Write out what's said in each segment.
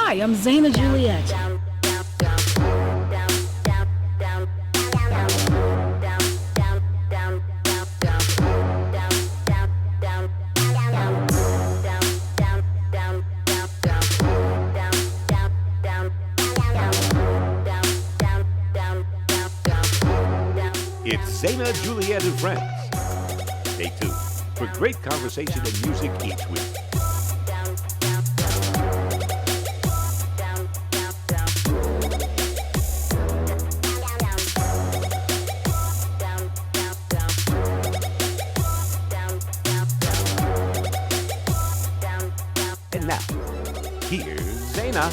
Hi, I'm Zaina Juliette. It's Zaina Juliette and Friends. Stay tuned for great conversation and music each week. And now, here's Zaina.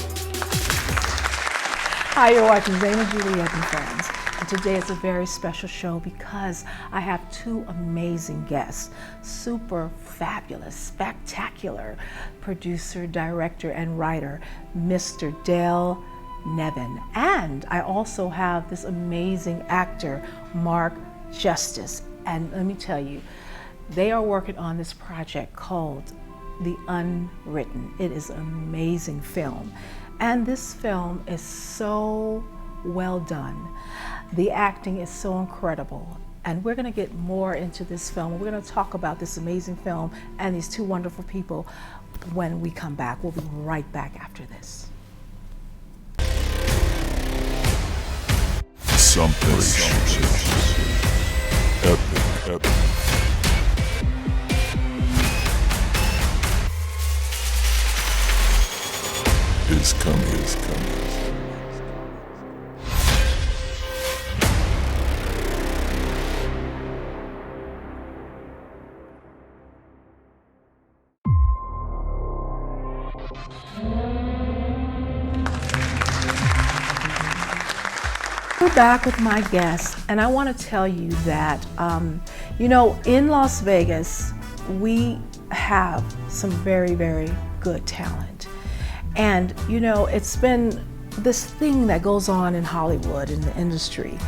Hi, you're watching Zaina Juliette and Friends. And today is a very special show because I have two amazing guests, super fabulous, spectacular producer, director, and writer, Mr. Dale Neven. And I also have this amazing actor, Mark Justice. And let me tell you, they are working on this project called The Unwritten. It is an amazing film. And this film is so well done. The acting is so incredible. And we're going to get more into this film. We're going to talk about this amazing film and these two wonderful people when we come back. We'll be right back after this. Something epic. Is coming. We're back with my guest, and I want to tell you that, in Las Vegas, we have some very, very good talent. And, it's been this thing that goes on in Hollywood, in the industry,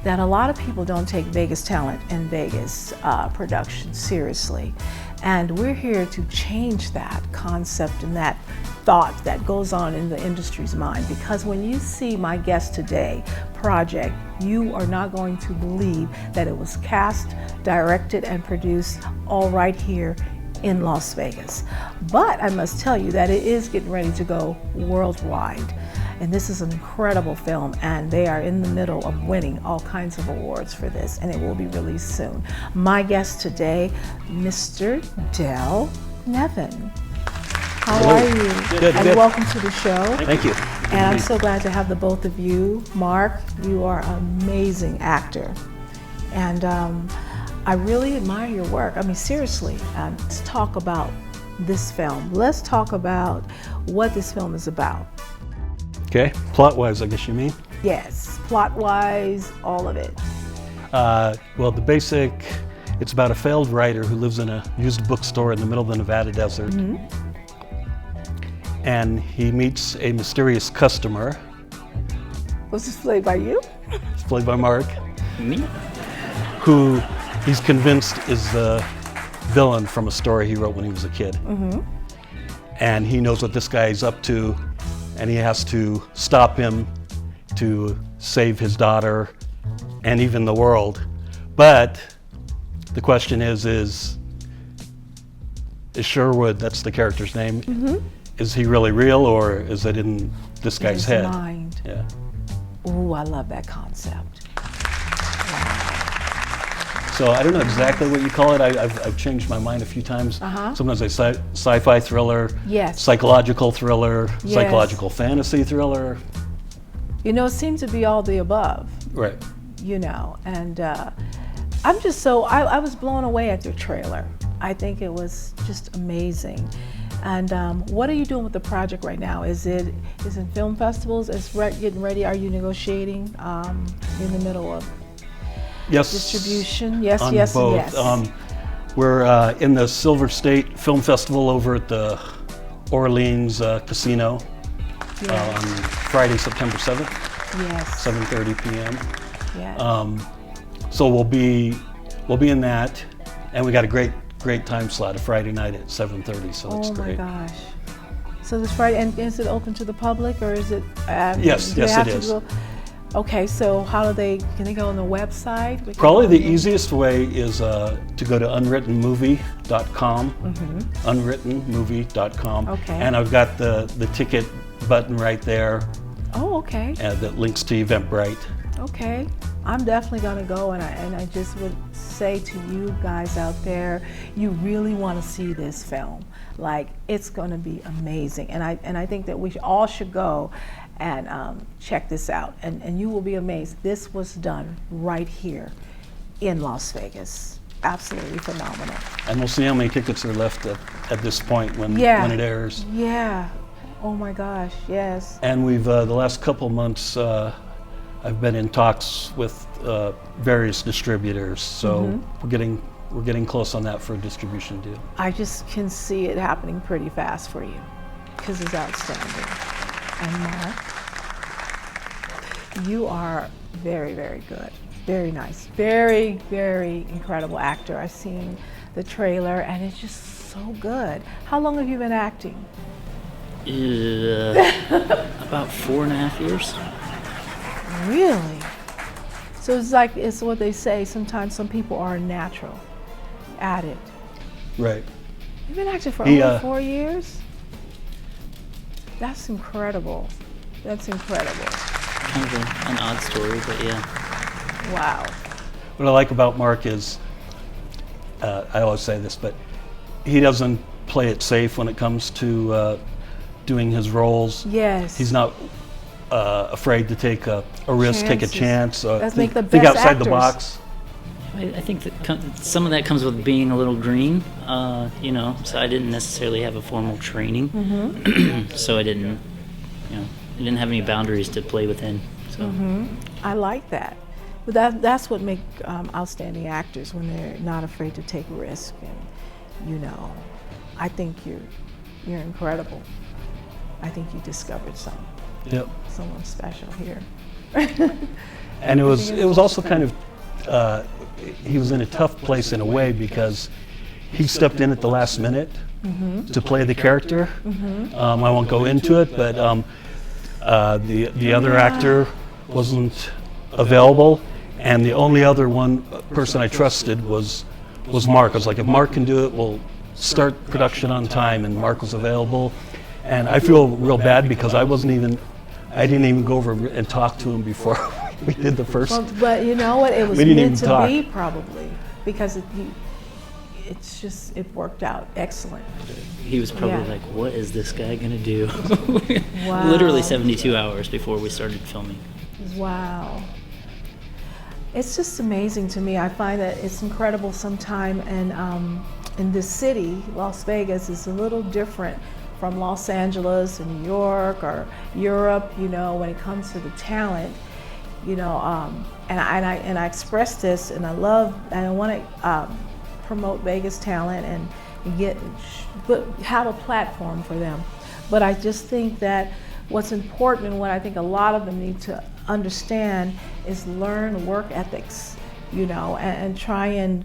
that a lot of people don't take Vegas talent and Vegas production seriously. And we're here to change that concept and that thought that goes on in the industry's mind. Because when you see my guest today project, you are not going to believe that it was cast, directed, and produced all right here in Las Vegas. But I must tell you that it is getting ready to go worldwide. And this is an incredible film, and they are in the middle of winning all kinds of awards for this, and it will be released soon. My guest today, Mr. Dale Neven. How are you? Good. Welcome to the show. Thank you. And I'm so glad to have the both of you. Mark, you are an amazing actor. And I really admire your work. I mean, seriously, let's talk about this film. Let's talk about what this film is about. Okay, plot-wise, I guess you mean? Yes, plot-wise, all of it. Well, the basic, it's about a failed writer who lives in a used bookstore in the middle of the Nevada desert. Mm-hmm. And he meets a mysterious customer. Was this played by you? It's played by Mark. Me? Who he's convinced is the villain from a story he wrote when he was a kid. Mm-hmm. And he knows what this guy is up to, and he has to stop him to save his daughter and even the world. But the question is Sherwood, that's the character's name, mm-hmm. Is he really real, or is it in this guy's head? Mind. Yeah. Ooh, I love that concept. So I don't know exactly what you call it. I've changed my mind a few times. Uh-huh. Sometimes I say sci-fi thriller, yes. Psychological thriller, yes. Psychological fantasy thriller. It seems to be all the above. Right. And I'm just so, I was blown away at your trailer. I think it was just amazing. And what are you doing with the project right now? Is it in film festivals? Is getting ready? Are you negotiating in the middle of yes, distribution? Yes, on yes, both. yes. We're in the Silver State Film Festival over at the Orleans Casino on Friday, September 7th. Yes. 7:30 p.m. Yes. So we'll be in that, and we got a great time slot, a Friday night at 7:30. So that's great. Oh my gosh. So this Friday, and is it open to the public, or is it? Yes, do they yes, have it to is. go- Okay, so how do they? Can they go on the website? Probably the easiest way is to go to unwrittenmovie.com, unwrittenmovie.com, Okay. and I've got the ticket button right there Oh, okay. that links to Eventbrite. Okay, I'm definitely gonna go, and I just would say to you guys out there, you really want to see this film. Like, it's gonna be amazing, and I think that we all should go and check this out, and you will be amazed. This was done right here in Las Vegas. Absolutely phenomenal. And we'll see how many tickets are left at this point when it airs. Yeah. Oh my gosh. Yes. And we've the last couple months. I've been in talks with various distributors, so we're getting close on that for a distribution deal. I just can see it happening pretty fast for you, because it's outstanding. And Mark, you are very, very good. Very nice. Very, very incredible actor. I've seen the trailer, and it's just so good. How long have you been acting? About 4.5 years. Really? So it's what they say, sometimes some people are natural at it. Right. You've been acting for He, over 4 years? That's incredible. That's incredible. Kind of an odd story, but yeah. Wow. What I like about Mark is, I always say this, but he doesn't play it safe when it comes to doing his roles. Yes. He's not afraid to take a risk, take a Chances. chance, Let's think, make the think best outside the actors. box. I think that some of that comes with being a little green, so I didn't necessarily have a formal training. So I didn't have any boundaries to play within. So. I like that. But that's what makes outstanding actors, when they're not afraid to take risk. And, I think you're incredible. I think you discovered someone special here. And it was also kind of, he was in a tough place in a way, because he stepped in at the last minute to play the character. I won't go into it, but the other actor wasn't available, and the only other person I trusted was Mark. I was like, if Mark can do it, we'll start production on time, and Mark was available. And I feel real bad because I didn't even go over and talk to him before we did the first. Well, but you know what? It was We didn't meant even to talk. be, probably, because it worked out excellent. He was probably Yeah. like, what is this guy gonna do? Wow. Literally 72 hours before we started filming. Wow. It's just amazing to me. I find that it's incredible sometime, and in this city, Las Vegas is a little different from Los Angeles and New York or Europe, when it comes to the talent, and I express this, and I want to promote Vegas talent and have a platform for them. But I just think that what's important, and what I think a lot of them need to understand, is learn work ethics, and try and,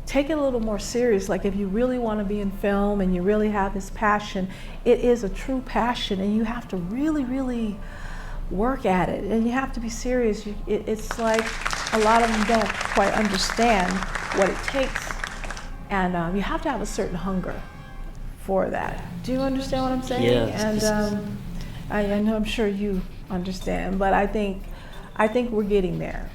take it a little more serious. Like, if you really want to be in film and you really have this passion, it is a true passion, and you have to really, really work at it, and you have to be serious. It's like a lot of them don't quite understand what it takes, and you have to have a certain hunger for that. Do you understand what I'm saying? Yes. And I know, I'm sure you understand, but I think we're getting there,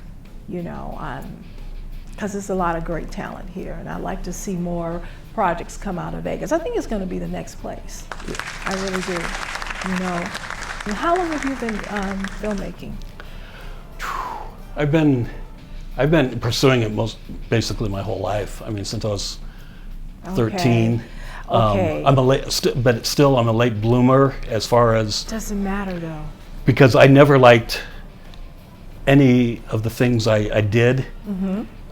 because there's a lot of great talent here, and I'd like to see more projects come out of Vegas. I think it's going to be the next place. I really do. And how long have you been filmmaking? I've been pursuing it basically my whole life. I mean, since I was 13. Okay. I'm a late bloomer as far as, Doesn't matter though. because I never liked any of the things I did.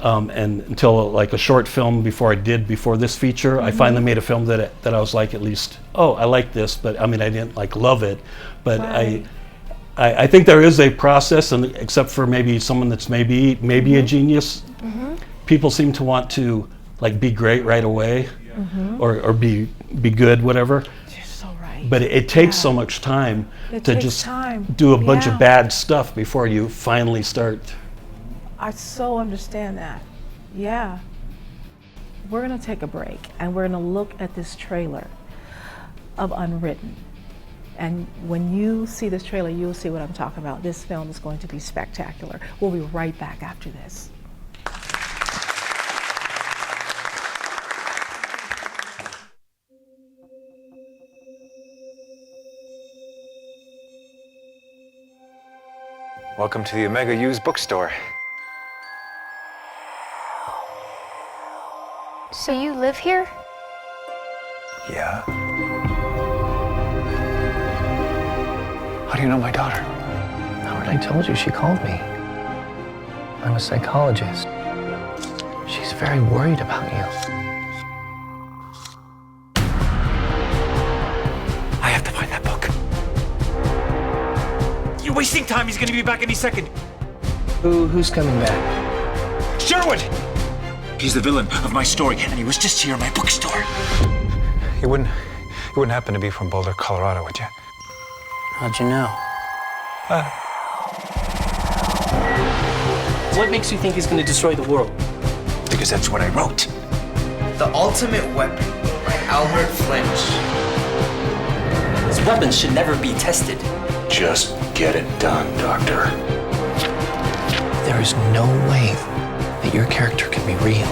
And until like a short film before this feature, I finally made a film that I was like, at least, I like this, but I mean, I didn't like love it, but Right. I think there is a process, and except for maybe someone that's maybe a genius, people seem to want to like be great right away. or be good, whatever. You're so right. But it takes so much time It to takes just time. do a bunch Yeah. of bad stuff before you finally start. I so understand that. Yeah. We're going to take a break and we're going to look at this trailer of Unwritten. And when you see this trailer, you'll see what I'm talking about. This film is going to be spectacular. We'll be right back after this. Welcome to the Omega Used Bookstore. So you live here? Yeah? How do you know my daughter? Howard, I told you, she called me. I'm a psychologist. She's very worried about you. I have to find that book. You're wasting time. He's gonna be back any second. Who's coming back? Sherwood! He's the villain of my story, and he was just here in my bookstore. You wouldn't happen to be from Boulder, Colorado, would you? How'd you know? What makes you think he's going to destroy the world? Because that's what I wrote. The Ultimate Weapon by Albert Flinch. His weapons should never be tested. Just get it done, Doctor. There is no way that your character can be real.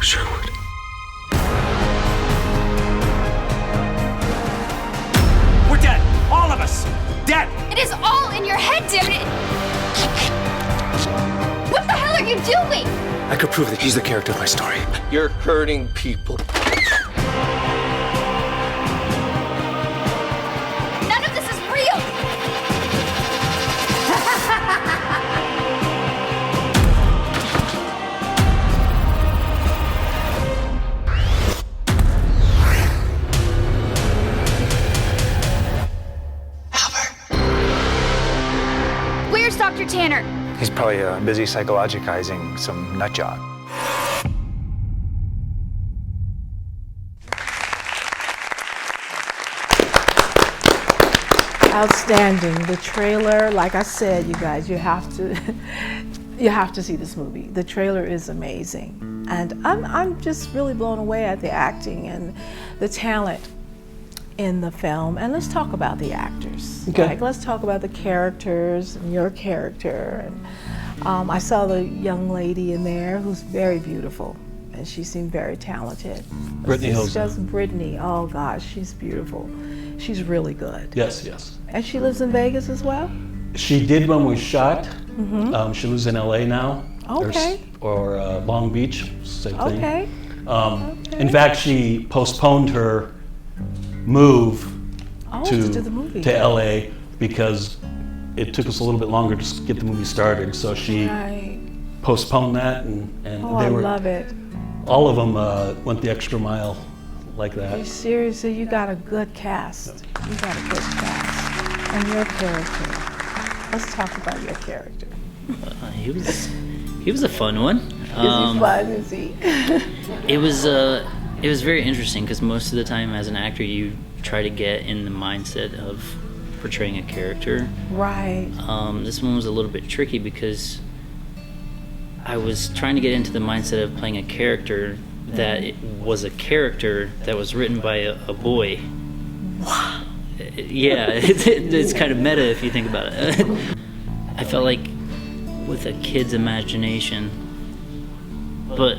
Sherwood. We're dead. All of us. Dead. It is all in your head, damn it! What the hell are you doing? I could prove that he's the character of my story. You're hurting people. None of this is real! Where's Dr. Tanner? He's probably busy psychologizing some nut job. Outstanding. The trailer, like I said, you guys, you have to see this movie. The trailer is amazing. And I'm just really blown away at the acting and the talent in the film. And let's talk about the actors. Okay. Like, let's talk about the characters and your character. And I saw the young lady in there who's very beautiful, and she seemed very talented. Brittany It's Hosen. just Brittany. Oh gosh, she's beautiful. She's really good. Yes, yes. And she lives in Vegas as well? She did when we shot. She lives in LA now. Okay. Or Long Beach, same thing. Okay. In fact, she postponed her move to do the movie. to LA because it took us a little bit longer to get the movie started. So she Right. postponed that, and Oh, they I were love it. all of them went the extra mile like that. Seriously, you got a good cast. You got a good cast. And your character. Let's talk about your character. He was a fun one. Is he fun? Is he? It was very interesting because most of the time as an actor you try to get in the mindset of portraying a character. Right. This one was a little bit tricky because I was trying to get into the mindset of playing a character that it was a character that was written by a boy. Wow. Yeah, it's kind of meta if you think about it. I felt like with a kid's imagination, but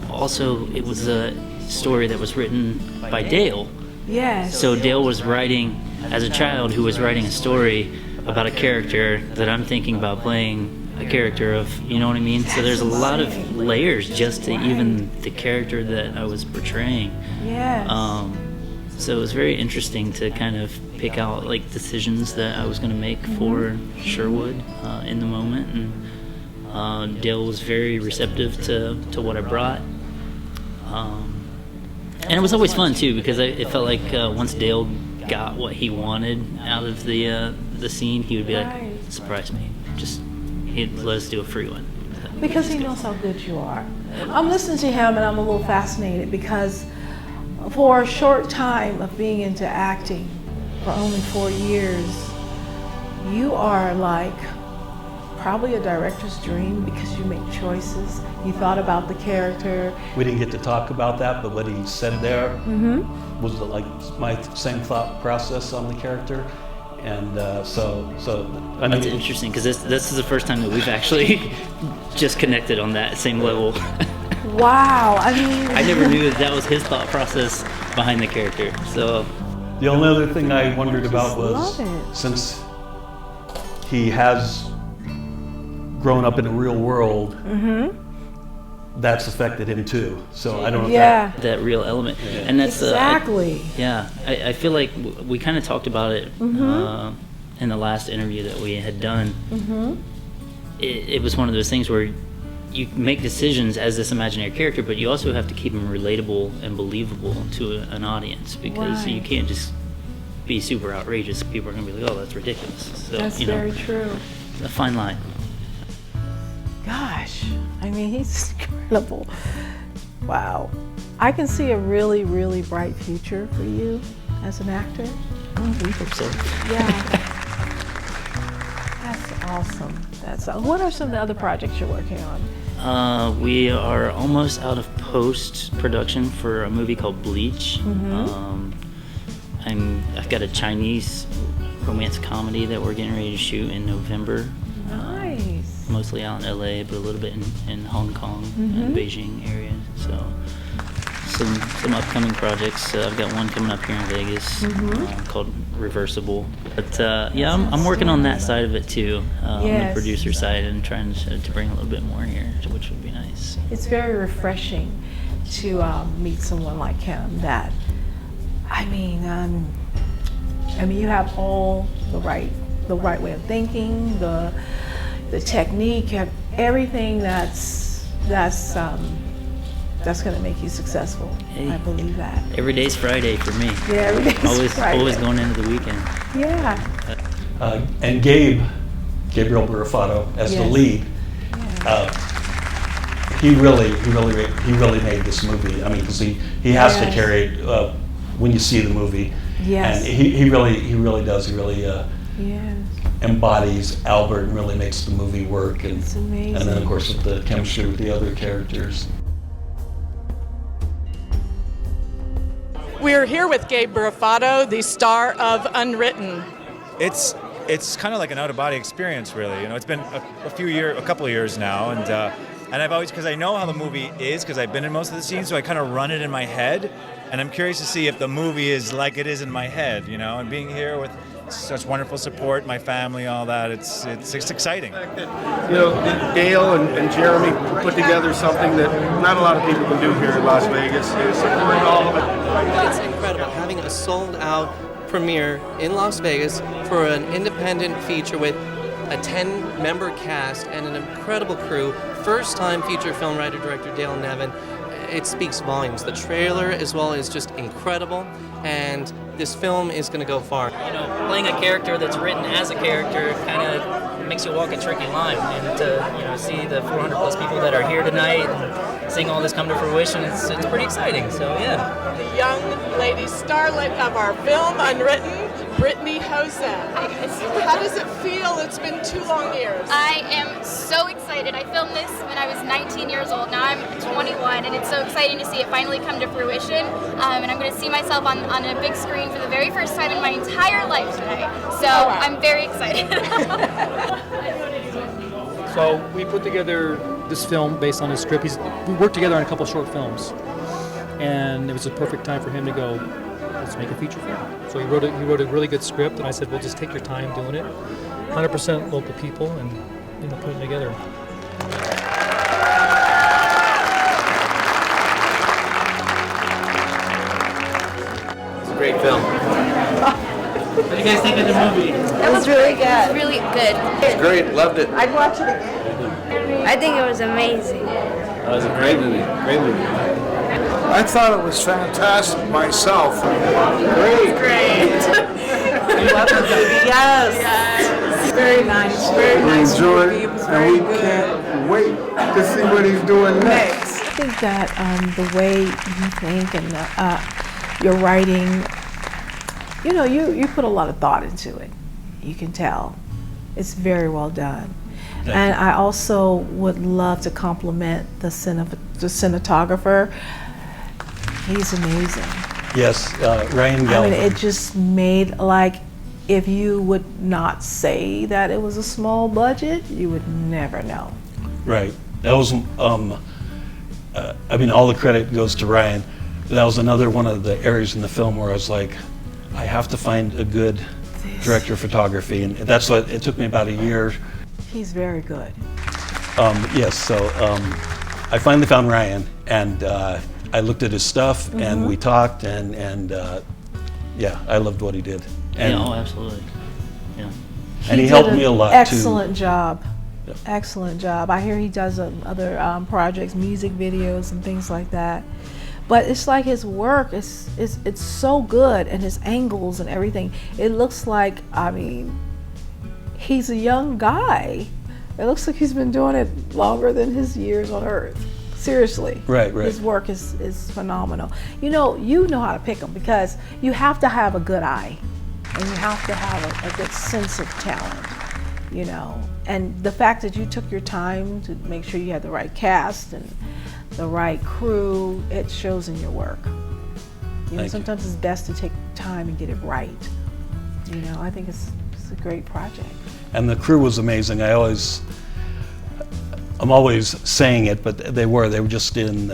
also it was a story that was written by Dale. Yes. So Dale was writing, as a child who was writing a story about a character that I'm thinking about playing a character of, you know what I mean? So there's a lot of layers just to even the character that I was portraying. Yes. So it was very interesting to kind of pick out like decisions that I was going to make for Sherwood in the moment, and Dale was very receptive to what I brought. And it was always fun too because it felt like once Dale got what he wanted out of the scene, he would be like, "Surprise me, just he'd let us do a free one." Because he knows how good you are. I'm listening to him and I'm a little fascinated because for a short time of being into acting, for only 4 years, you are like probably a director's dream because you make choices. You thought about the character. We didn't get to talk about that, but what he said there was like my same thought process on the character. And so I mean, That's interesting because this is the first time that we've actually just connected on that same level. Wow, I mean, I never knew that was his thought process behind the character. So the only other thing I wondered about love was it. since he has grown up in the real world, that's affected him too. So I don't know if that real element, and that's exactly. I feel like we kind of talked about it in the last interview that we had done. It was one of those things where you make decisions as this imaginary character, but you also have to keep them relatable and believable to an audience because you can't just be super outrageous. People are going to be like, "Oh, that's ridiculous." So, That's very true. It's a fine line. Gosh, I mean, he's incredible. Wow. I can see a really, really bright future for you as an actor. We hope so. Yeah. That's awesome. What are some of the other projects you're working on? We are almost out of post-production for a movie called Bleach. I've got a Chinese romance comedy that we're getting ready to shoot in November. Nice. Mostly out in LA, but a little bit in Hong Kong and Beijing area. So some upcoming projects. I've got one coming up here in Vegas called Reversible. But I'm working on that side of it too, on the producer side, and trying to bring a little bit more here, which would be nice. It's very refreshing to meet someone like him. That, I mean, you have all the right way of thinking, the technique, you have everything that's going to make you successful. Hey, I believe that. Every day's Friday for me. Yeah, every day's Friday. Always going into the weekend. Yeah. And Gabriel Barafato as the lead. He really made this movie. I mean, because he has to carry it when you see the movie. Yes. And he really does. He really embodies Albert and really makes the movie work. And, it's amazing. And then, of course, with the chemistry with the other characters. We're here with Gabe Barafato, the star of Unwritten. It's kind of like an out-of-body experience, really. You know, it's been a couple of years now, and I've always, because I know how the movie is, because I've been in most of the scenes, so I kind of run it in my head, and I'm curious to see if the movie is like it is in my head, you know, and being here with such wonderful support, my family, all that, it's exciting. You know, Dale and Jeremy put together something that not a lot of people can do here in Las Vegas. It's incredible having a sold-out premiere in Las Vegas for an independent feature with a 10-member cast and an incredible crew. First-time feature film writer-director Dale Neven. It speaks volumes. The trailer as well is just incredible, and this film is going to go far. You know, playing a character that's written as a character kind of makes you walk a tricky line, and to see the 400 plus people that are here tonight and seeing all this come to fruition, it's pretty exciting. So yeah. The young lady starlet of our film, Unwritten, Brittany Hosen. How does it feel? It's been 2 long years. I am so excited. I filmed this when I was 19 years old. Now I'm 21, and it's so exciting to see it finally come to fruition. And I'm going to see myself on a big screen for the very first time in my entire life today. So I'm very excited. So we put together this film based on his script. We worked together on a couple short films, and it was a perfect time for him to go, let's make a feature film. So he wrote a really good script, and I said, well, just take your time doing it. 100% local people, and put it together. It's a great film. What do you guys think of the movie? It was really good. It was really good. It's great. Loved it. I'd watch it again. I think it was amazing. It was a great movie. Great movie. I thought it was fantastic myself. Great. You love the movie? Yes. Very nice. Very nice. We enjoyed it, and we can't wait to see what he's doing next. I think that the way you think and your writing, you know, you put a lot of thought into it. You can tell. It's very well done. And I also would love to compliment the cinematographer. He's amazing. Yes, Ryan Galvin. I mean, it just made, like, if you would not say that it was a small budget, you would never know. Right. That was, I mean, all the credit goes to Ryan. That was another one of the areas in the film where I was like, I have to find a good director of photography, and that's what, it took me about a year. He's very good. Yes, so I finally found Ryan, and I looked at his stuff, and we talked, and yeah, I loved what he did. And, yeah, oh, absolutely. Yeah. And he helped me a lot excellent too. job. Yep. Excellent job. I hear he does other projects, music videos and things like that. But it's like his work is it's so good, and his angles and everything. It looks like, I mean, he's a young guy. It looks like he's been doing it longer than his years on Earth. Seriously. Right, right. His work is phenomenal. You know how to pick them, because you have to have a good eye, and you have to have a good sense of talent, you know. And the fact that you took your time to make sure you had the right cast and the right crew, it shows in your work. You know, sometimes it's best to take time and get it right. You know, I think it's a great project. And the crew was amazing. I'm always saying it, but they were just in,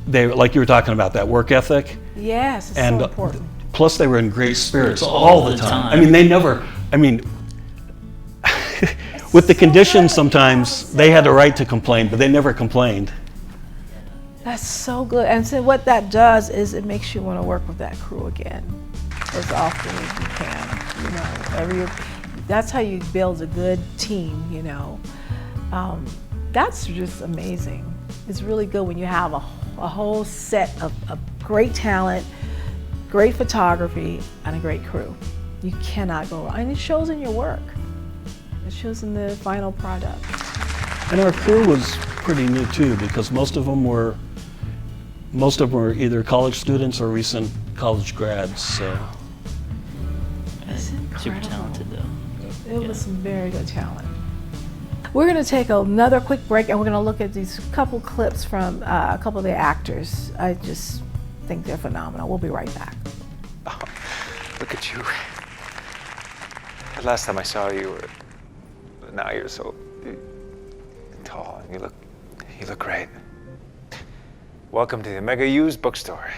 like you were talking about, that work ethic. Yes, it's and so important. Plus they were in great spirits all the time. I mean, with the conditions sometimes, they had a right to complain, but they never complained. That's so good. And so what that does is it makes you want to work with that crew again as often as you can. You know, that's how you build a good team, you know. That's just amazing. It's really good when you have a whole set of great talent, great photography, and a great crew. You cannot go wrong. And it shows in your work. It shows in the final product. And our crew was pretty new too, because most of them were either college students or recent college grads. So. Super talented though. It was some very good talent. We're going to take another quick break, and we're going to look at these couple clips from a couple of the actors. I just think they're phenomenal. We'll be right back. Oh, look at you. The last time I saw you, now you're so tall, and you look great. Welcome to the Mega Used Bookstore.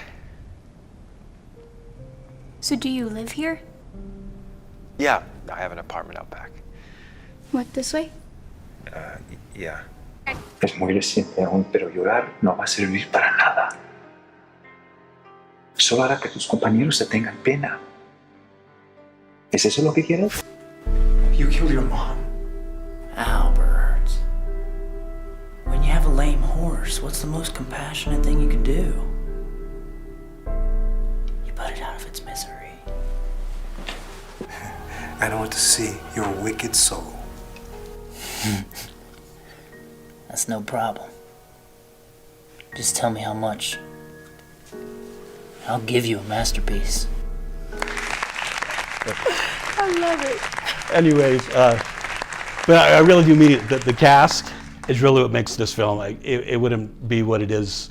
So do you live here? Yeah, I have an apartment out back. What, this way? Yeah. Es muy reciente aún, pero llorar no va a servir para nada. Solo hará que tus compañeros te tengan pena. ¿Es eso lo que quieres? You killed your mom. Albert. When you have a lame horse, what's the most compassionate thing you can do? You put it out of its misery. I don't want to see your wicked soul. That's no problem. Just tell me how much. I'll give you a masterpiece. I love it. Anyways, but I really do mean it. The cast is really what makes this film. It wouldn't be what it is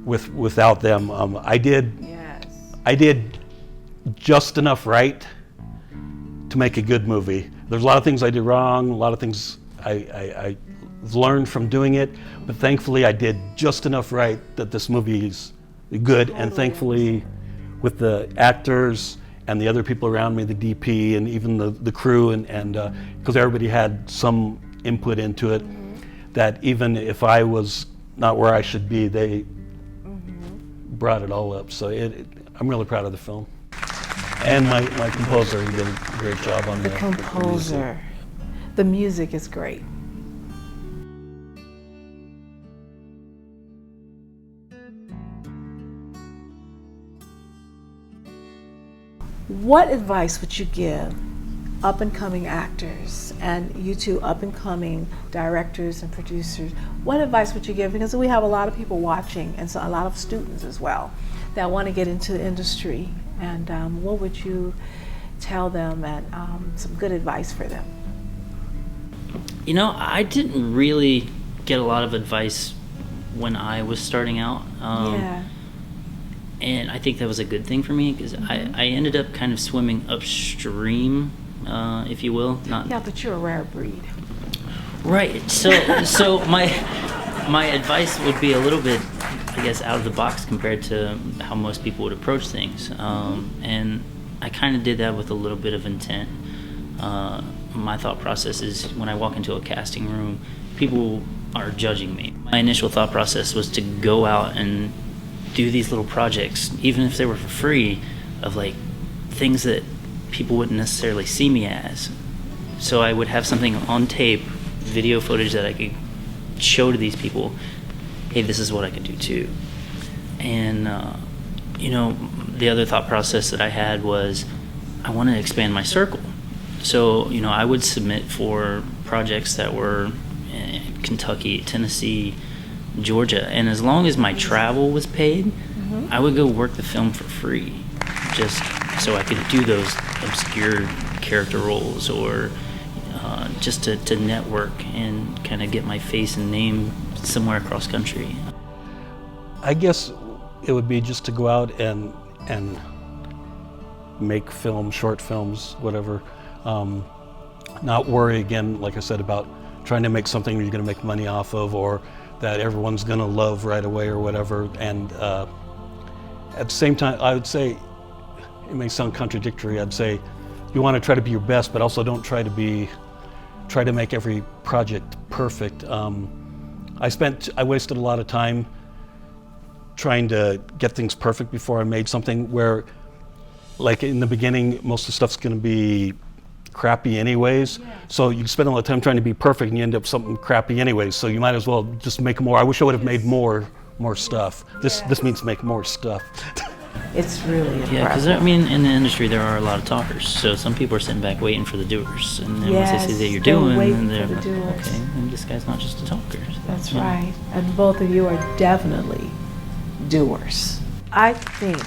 without them. I did just enough right to make a good movie. There's a lot of things I did wrong, a lot of things I learned from doing it, but thankfully I did just enough right that this movie is good, and thankfully with the actors and the other people around me, the DP and even the crew, and because everybody had some input into it, that even if I was not where I should be, they brought it all up. So I'm really proud of the film. And my composer, he did a great job on the composer. The music is great. What advice would you give up-and-coming actors and you two up-and-coming directors and producers, what advice would you give? Because we have a lot of people watching and so a lot of students as well that want to get into the industry. And what would you tell them and some good advice for them? You know, I didn't really get a lot of advice when I was starting out. Yeah. And I think that was a good thing for me because I ended up kind of swimming upstream, if you will. Yeah, but you're a rare breed. Right. So my advice would be a little bit, I guess, out of the box compared to how most people would approach things. And I kind of did that with a little bit of intent. My thought process is when I walk into a casting room, people are judging me. My initial thought process was to go out and do these little projects, even if they were for free, of like things that people wouldn't necessarily see me as. So I would have something on tape, video footage that I could show to these people, hey, this is what I can do too. And you know, the other thought process that I had was I want to expand my circle. So, you know, I would submit for projects that were in Kentucky, Tennessee, Georgia, and as long as my travel was paid, I would go work the film for free, just so I could do those obscure character roles or just to network and kind of get my face and name somewhere across country. I guess it would be just to go out and make films, short films, whatever. Not worry again, like I said, about trying to make something you're going to make money off of or that everyone's going to love right away or whatever. And at the same time, I would say, it may sound contradictory, I'd say you want to try to be your best, but also don't try to make every project perfect. I wasted a lot of time trying to get things perfect before I made something where, like in the beginning, most of the stuff's going to be crappy anyways. Yeah. So you spend a lot of time trying to be perfect and you end up something crappy anyways. So you might as well just make more. I wish I would have made more stuff. This means make more stuff. It's really impressive. Yeah, because I mean, in the industry there are a lot of talkers. So some people are sitting back waiting for the doers, and then once they see that you're doing, then they're like, okay, and this guy's not just a talker. That's right. And both of you are definitely doers. I think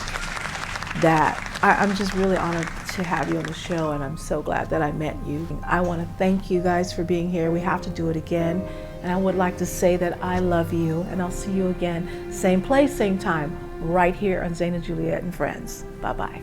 that I'm just really honored to have you on the show, and I'm so glad that I met you. I want to thank you guys for being here. We have to do it again. And I would like to say that I love you, and I'll see you again, same place, same time, right here on Zaina Juliette and Friends. Bye-bye.